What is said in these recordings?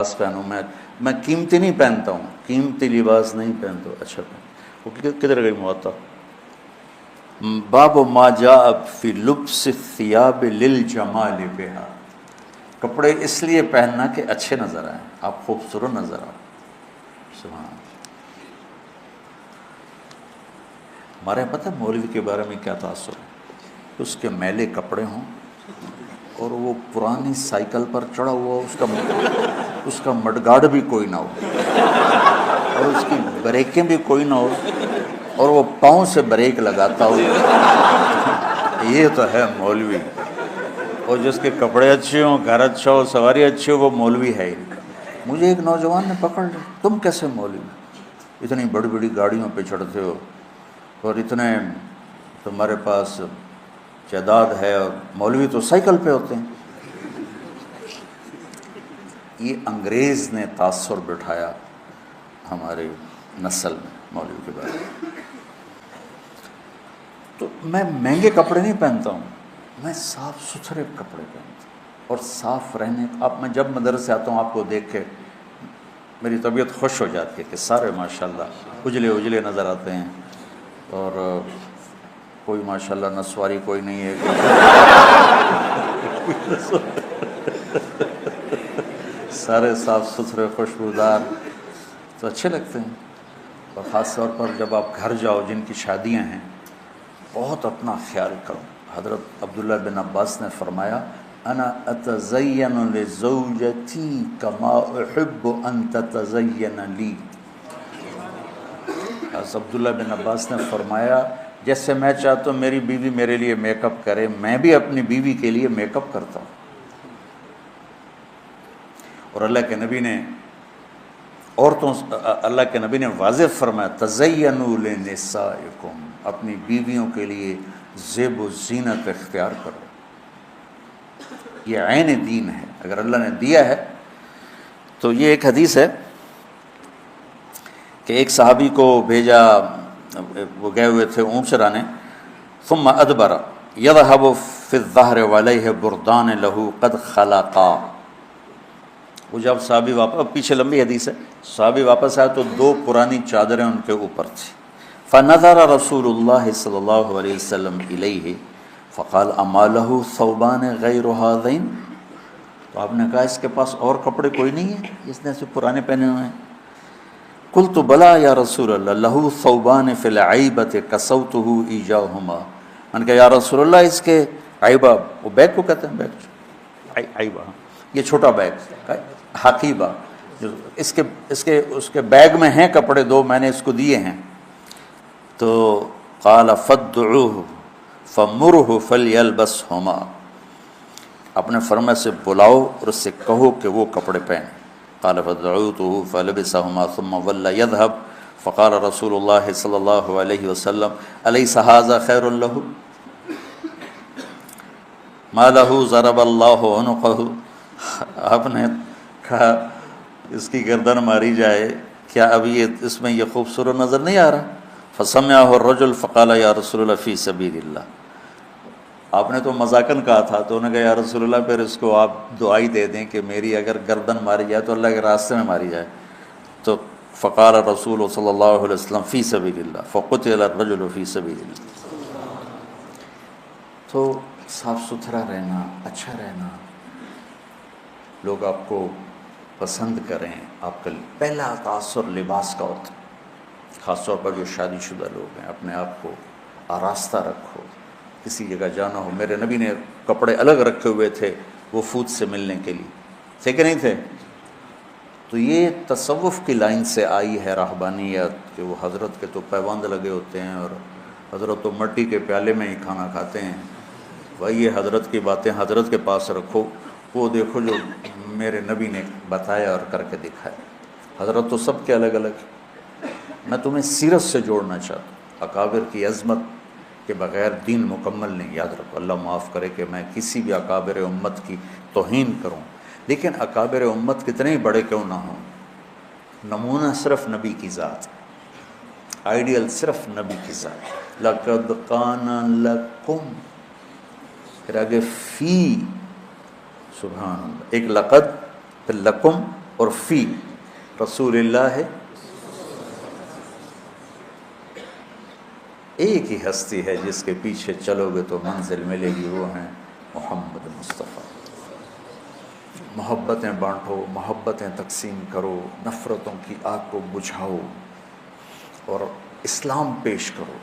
لباس پہنوں، میں قیمتی نہیں پہنتا ہوں، قیمتی لباس نہیں پہنتا، اچھا وہ کدھر گئی موطا؟ باب ما جاء فی لبس الثیاب للجمال بہا، کپڑے اس لیے پہننا کہ اچھے نظر آئیں، آپ خوبصورت نظر آؤ. سبحان اللہ. ہمارے پتہ مولوی کے بارے میں کیا تاثر ہے؟ اس کے میلے کپڑے ہوں اور وہ پرانی سائیکل پر چڑھا ہوا، اس کا مڈگارڈ بھی کوئی نہ ہو اور اس کی بریکیں بھی کوئی نہ ہو اور وہ پاؤں سے بریک لگاتا ہو. یہ تو ہے مولوی. اور جس کے کپڑے اچھے ہوں، گھر اچھا ہو، سواری اچھی ہو، وہ مولوی ہے ہی. مجھے ایک نوجوان نے پکڑ لیا، تم کیسے مولوی، اتنی بڑی بڑی گاڑیوں پہ چڑھتے ہو اور اتنے تمہارے پاس جائیداد ہے، اور مولوی تو سائیکل پہ ہوتے ہیں. یہ انگریز نے تاثر بٹھایا ہماری نسل میں مولوی کے بارے میں. تو میں مہنگے کپڑے نہیں پہنتا ہوں، میں صاف ستھرے کپڑے پہنتا ہوں اور صاف رہنے. اب میں جب مدرسے آتا ہوں آپ کو دیکھ کے میری طبیعت خوش ہو جاتی ہے کہ سارے ماشاءاللہ اجلے اجلے نظر آتے ہیں، اور کوئی ماشاءاللہ نسواری کوئی نہیں ہے. سارے صاف ستھرے خوشبودار تو اچھے لگتے ہیں. اور خاص طور پر جب آپ گھر جاؤ جن کی شادیاں ہیں، بہت اپنا خیال کرو. حضرت عبداللہ بن عباس نے فرمایا انا اتزین لزوجتی کما احب ان تتزین لی. حضرت عبداللہ بن عباس نے فرمایا جیسے میں چاہتا ہوں میری بیوی میرے لیے میک اپ کرے، میں بھی اپنی بیوی کے لیے میک اپ کرتا ہوں. اور اللہ کے نبی نے اللہ کے نبی نے واضح فرمایا تزینوا لنسائکم، اپنی بیویوں کے لیے زیب و زینت اختیار کرو. یہ عین دین ہے، اگر اللہ نے دیا ہے تو. یہ ایک حدیث ہے کہ ایک صحابی کو بھیجا، وہ گئے ہوئے تھے اونٹ چرانے. ثم ادبر یذهب فی الظہر وعلیہ بردان لہ قد خلقا. وہ جب صحابی واپس، پیچھے لمبی حدیث ہے، صحابی واپس آیا تو 2 پرانی چادریں ان کے اوپر تھیں. فنظر رسول اللہ صلی اللہ علیہ وسلم الیہ فقال اما لہ ثوبان غیر ہذین. تو آپ نے کہا اس کے پاس اور کپڑے کوئی نہیں ہیں، اس نے سے پرانے پہنے ہوئے ہیں. قلت بلا یا رسول اللہ لہ ثوبان فی العیبۃ کسوتہ ایجاہما. میں نے کہا یا رسول اللہ اس کے عیبہ، وہ بیگ کو کہتے ہیں، بیگ عیبہ، یہ چھوٹا بیگ حقیبہ، جو اس کے بیگ میں ہیں کپڑے 2، میں نے اس کو دیے ہیں. تو قال فادعوہ فمرہ فلیلبسہما، اپنے فرما سے بلاؤ اور اس سے کہو کہ وہ کپڑے پہنے. قال فدعوته فلبسهما ثم ولى يذهب فقال رسول الله صلی اللہ علیہ وسلم الیس هذا خیر له ما له ضرب اللہ عنقه. آپ نے کہا اس کی گردن ماری جائے، کیا ابھی اس میں یہ خوبصورت نظر نہیں آ رہا؟ فسمعه الرجل فقال یا رسول اللہ فی سبیل اللہ. آپ نے تو مذاقن کہا تھا، تو انہوں نے کہا یا رسول اللہ پھر اس کو آپ دعائی دے دیں کہ میری اگر گردن ماری جائے تو اللہ کے راستے میں ماری جائے. تو فقال رسول صلی اللہ علیہ وسلم فی سبیل اللہ فقتل الرجل فی سبیل اللہ. تو صاف ستھرا رہنا، اچھا رہنا، لوگ آپ کو پسند کریں. آپ کا پہلا تاثر لباس کا ہوتا ہے. خاص طور پر جو شادی شدہ لوگ ہیں، اپنے آپ کو آراستہ رکھو. کسی جگہ جانا ہو، میرے نبی نے کپڑے الگ رکھے ہوئے تھے وفود سے ملنے کے لیے، تھے کہ نہیں تھے؟ تو یہ تصوف کی لائن سے آئی ہے راہبانیت، کہ وہ حضرت کے تو پیوند لگے ہوتے ہیں اور حضرت تو مٹی کے پیالے میں ہی کھانا کھاتے ہیں. بھائی یہ حضرت کی باتیں حضرت کے پاس رکھو، وہ دیکھو جو میرے نبی نے بتایا اور کر کے دکھایا. حضرت تو سب کے الگ الگ. میں تمہیں سیرت سے جوڑنا چاہتا ہوں. اکابر کی عظمت کے بغیر دین مکمل نہیں. یاد رکھو، اللہ معاف کرے کہ میں کسی بھی اکابر امت کی توہین کروں، لیکن اکابر امت کتنے ہی بڑے کیوں نہ ہوں، نمونہ صرف نبی کی ذات، آئیڈیل صرف نبی کی ذات. لقد کان لکم، پھر آگے فی، سبحان اللہ، ایک لقد، پھر لکم اور فی رسول اللہ ہے، ایک ہی ہستی ہے جس کے پیچھے چلو گے تو منزل ملے گی، وہ ہیں محمد مصطفیٰ۔ محبتیں بانٹو، محبتیں تقسیم کرو، نفرتوں کی آگ کو بجھاؤ اور اسلام پیش کرو۔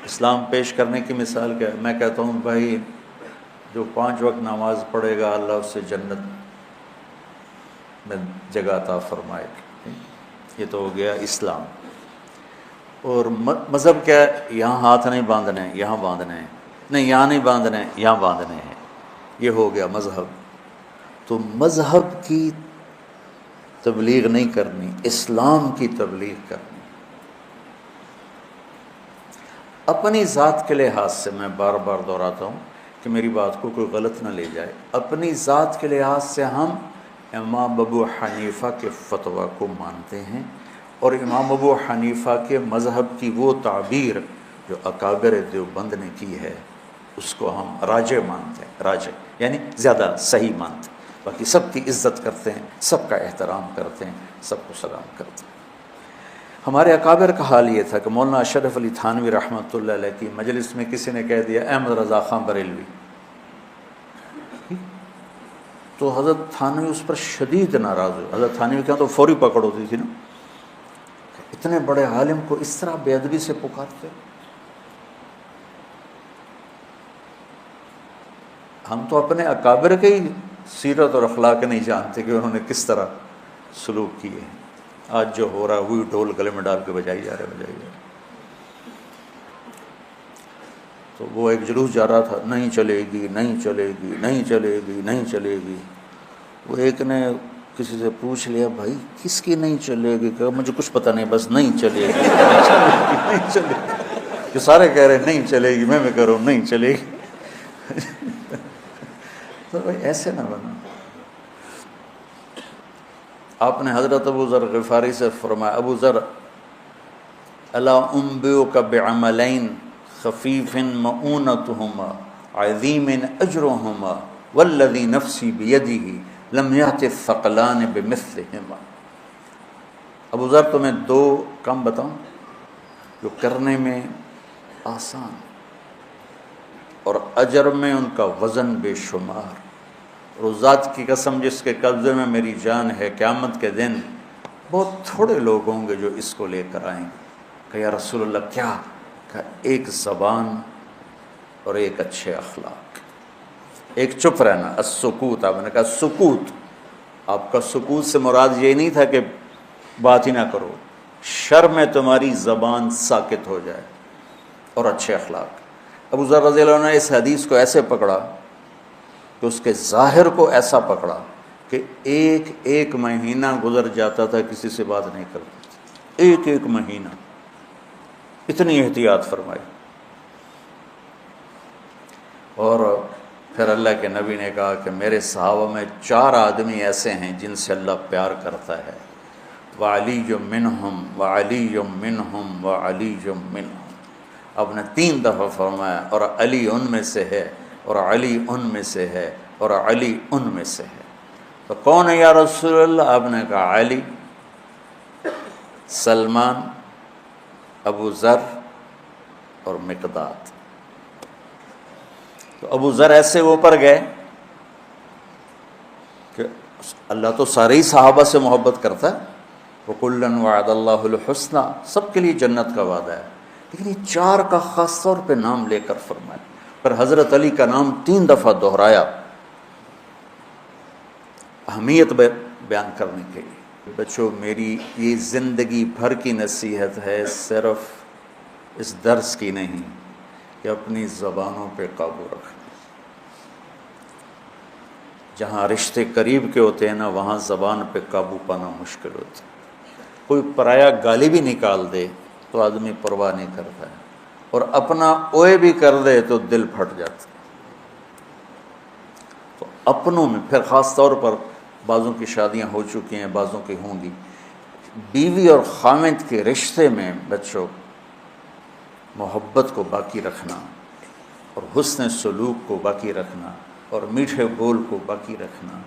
اسلام پیش کرنے کی مثال کیا ہے؟ میں کہتا ہوں بھائی جو 5 وقت نماز پڑھے گا اللہ اس سے جنت میں جگہ عطا فرمائے گا۔ یہ تو ہو گیا اسلام۔ اور مذہب کیا ہے؟ یہاں ہاتھ نہیں باندھنے، یہاں باندھنے ہیں، نہیں یہاں نہیں باندھنے، یہاں باندھنے ہیں، یہ ہو گیا مذہب۔ تو مذہب کی تبلیغ نہیں کرنی، اسلام کی تبلیغ کرنی۔ اپنی ذات کے لحاظ سے میں بار بار دہراتا ہوں کہ میری بات کو کوئی غلط نہ لے جائے، اپنی ذات کے لحاظ سے ہم امام ابو حنیفہ کے فتویٰ کو مانتے ہیں، اور امام ابو حنیفہ کے مذہب کی وہ تعبیر جو اکابر دیوبند نے کی ہے اس کو ہم راجح مانتے ہیں، راجح یعنی زیادہ صحیح مانتے ہیں۔ باقی سب کی عزت کرتے ہیں، سب کا احترام کرتے ہیں، سب کو سلام کرتے ہیں۔ ہمارے اکابر کا حال یہ تھا کہ مولانا اشرف علی تھانوی رحمۃ اللہ علیہ کی مجلس میں کسی نے کہہ دیا احمد رضا خان بریلوی، تو حضرت تھانوی اس پر شدید ناراض ہوئے۔ حضرت تھانوی کے ہاں تو فوری پکڑ ہوتی تھی نا، اتنے بڑے عالم کو اس طرح بے ادبی سے پکارتے۔ ہم تو اپنے اکابر کے ہی سیرت اور اخلاق نہیں جانتے کہ انہوں نے کس طرح سلوک کیے ہیں۔ آج جو ہو رہا ہے وہی ڈھول گلے میں ڈال کے بجائی جا رہے۔ تو وہ ایک جلوس جا رہا تھا، نہیں چلے گی، نہیں چلے گی، نہیں چلے گی، نہیں چلے گی۔ وہ ایک نے کسی سے پوچھ لیا بھائی کس کی نہیں چلے گی؟ کہ مجھے کچھ پتہ نہیں، بس نہیں چلے گی، نہیں چلے گی۔ جو سارے کہہ رہے ہیں نہیں چلے گی، میں کہہ رہا ہوں نہیں چلے گی۔ تو بھائی ایسے نہ بنا۔ آپ نے حضرت ابو ذر غفاری سے فرمایا ابو ذر الا انبئک بعملین خفیف مؤونتہما عظیم اجرہما والذی نفسی بیدہ لم یأت الثقلان بمثلہما۔ ابو ذر تمہیں 2 کام بتاؤں جو کرنے میں آسان اور اجر میں ان کا وزن بے شمار، اور اس ذات کی قسم جس کے قبضے میں میری جان ہے، قیامت کے دن بہت تھوڑے لوگ ہوں گے جو اس کو لے کر آئیں گے۔ کہ یا رسول اللہ کیا؟ کہ ایک زبان اور ایک اچھے اخلاق، ایک چپ رہنا، السکوت۔ آپ نے کہا سکوت، آپ کا سکوت سے مراد یہ نہیں تھا کہ بات ہی نہ کرو، شر میں تمہاری زبان ساکت ہو جائے، اور اچھے اخلاق۔ ابو ذر رضی اللہ عنہ نے اس حدیث کو ایسے پکڑا کہ اس کے ظاہر کو ایسا پکڑا کہ ایک مہینہ گزر جاتا تھا کسی سے بات نہیں کرتا، ایک مہینہ، اتنی احتیاط فرمائی۔ اور پھر اللہ کے نبی نے کہا کہ میرے صحابہ میں 4 آدمی ایسے ہیں جن سے اللہ پیار کرتا ہے، وعلی منہم وعلی منہم وعلی منہم۔ آپ نے 3 دفعہ فرمایا، اور علی ان میں سے ہے، اور علی ان میں سے ہے، اور علی ان میں سے ہے۔ تو کون ہے یا رسول اللہ؟ آپ نے کہا علی، سلمان، ابو ذر اور مقداد۔ تو ابو ذر ایسے اوپر گئے کہ اللہ تو سارے ہی صحابہ سے محبت کرتا ہے، وَكُلًّا وَعَدَ اللَّهُ الْحُسْنَى، سب کے لیے جنت کا وعدہ ہے، لیکن یہ 4 کا خاص طور پہ نام لے کر فرمایا، پر حضرت علی کا نام 3 دفعہ دہرایا اہمیت بیان کرنے کے لیے۔ بچوں میری یہ زندگی بھر کی نصیحت ہے، صرف اس درس کی نہیں، کہ اپنی زبانوں پہ قابو رکھنا۔ جہاں رشتے قریب کے ہوتے ہیں نا، وہاں زبان پہ قابو پانا مشکل ہوتا ہے۔ کوئی پرایا گالی بھی نکال دے تو آدمی پرواہ نہیں کرتا ہے، اور اپنا اوئے بھی کر دے تو دل پھٹ جاتا ہے۔ تو اپنوں میں پھر خاص طور پر بعضوں کی شادیاں ہو چکی ہیں، بعضوں کی ہوں گی، بیوی اور خامند کے رشتے میں بچوں محبت کو باقی رکھنا، اور حسن سلوک کو باقی رکھنا، اور میٹھے بول کو باقی رکھنا،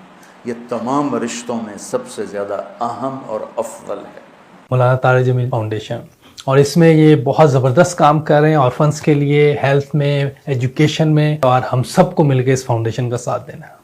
یہ تمام رشتوں میں سب سے زیادہ اہم اور افضل ہے۔ مولانا طارق جمیل فاؤنڈیشن، اور اس میں یہ بہت زبردست کام کر رہے ہیں آرفنس کے لیے، ہیلتھ میں، ایجوکیشن میں، اور ہم سب کو مل کے اس فاؤنڈیشن کا ساتھ دینا ہے۔